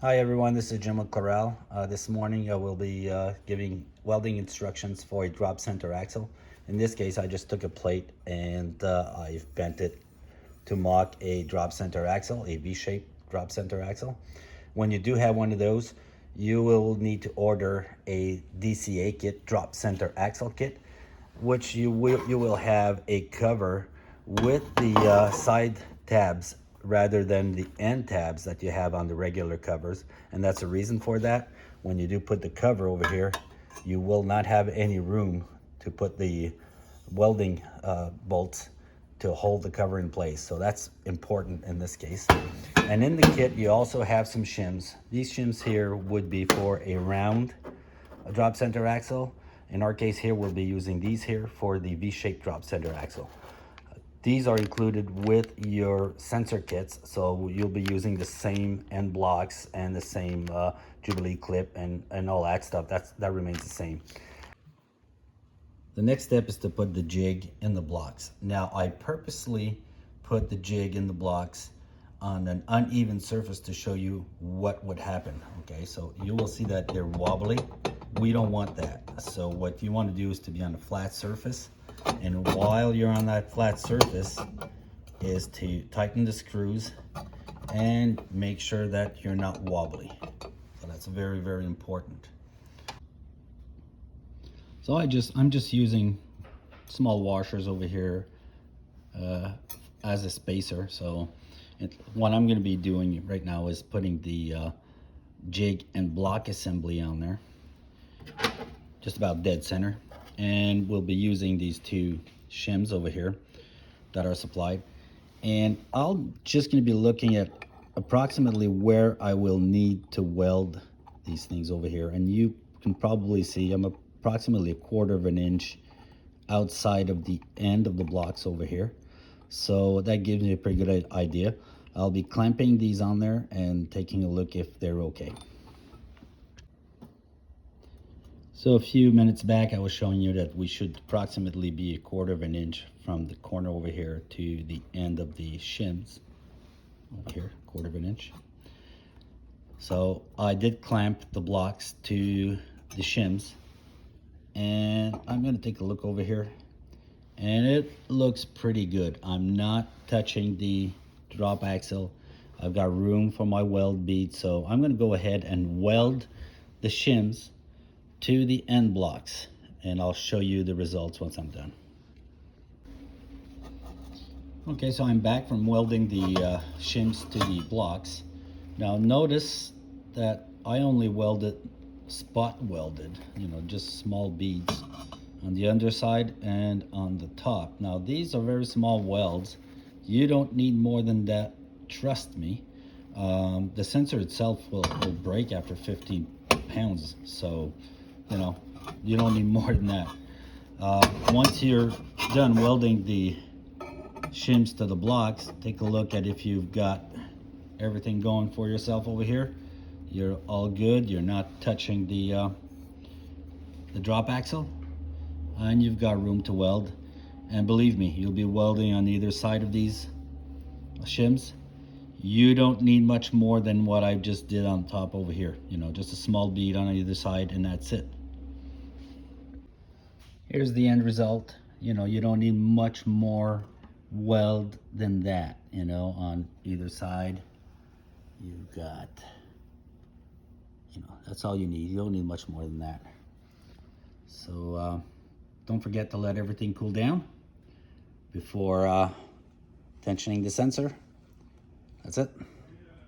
Hi everyone, this is Jim Corral. This morning I will be giving welding instructions for a drop center axle. In this case, I just took a plate and I've bent it to mock a drop center axle, a V-shaped drop center axle. When you do have one of those, you will need to order a DCA kit, drop center axle kit, which you will have a cover with the side tabs rather than the end tabs that you have on the regular covers. And that's the reason for that. When you do put the cover over here, you will not have any room to put the welding bolts to hold the cover in place. So that's important in this case. And in the kit, you also have some shims. These shims here would be for a round drop center axle. In our case here, we'll be using these here for the V-shaped drop center axle. These are included with your sensor kits, so you'll be using the same end blocks and the same Jubilee clip and all that stuff. That remains the same. The next step is to put the jig in the blocks. Now, I purposely put the jig in the blocks on an uneven surface to show you what would happen. Okay, so you will see that they're wobbly. We don't want that. So what you want to do is to be on a flat surface. And while you're on that flat surface is to tighten the screws and make sure that you're not wobbly. So that's very, very important. So I'm just using small washers over here as a spacer. So what I'm going to be doing right now is putting the jig and block assembly on there, just about dead center. And we'll be using these two shims over here that are supplied. And I'm just going to be looking at approximately where I will need to weld these things over here. And you can probably see I'm approximately 1/4 of an inch outside of the end of the blocks over here. So that gives me a pretty good idea. I'll be clamping these on there and taking a look if they're okay. So a few minutes back, I was showing you that we should approximately be 1/4 of an inch from the corner over here to the end of the shims. Over here, 1/4 of an inch. So I did clamp the blocks to the shims. And I'm going to take a look over here. And it looks pretty good. I'm not touching the drop axle. I've got room for my weld bead. So I'm going to go ahead and weld the shims to the end blocks, and I'll show you the results once I'm done. Okay, so I'm back from welding the shims to the blocks. Now notice that I only welded, spot welded, just small beads on the underside and on the top. Now these are very small welds. You don't need more than that, trust me. The sensor itself will break after 15 pounds, so you don't need more than that. Once you're done welding the shims to the blocks, take a look at if you've got everything going for yourself over here. You're all good. You're not touching the drop axle, and you've got room to weld. And believe me, you'll be welding on either side of these shims. You don't need much more than what I just did on top over here. Just a small bead on either side, and that's it. Here's the end result. You don't need much more weld than that. On either side, you've got, that's all you need. You don't need much more than that. So don't forget to let everything cool down before tensioning the sensor. That's it.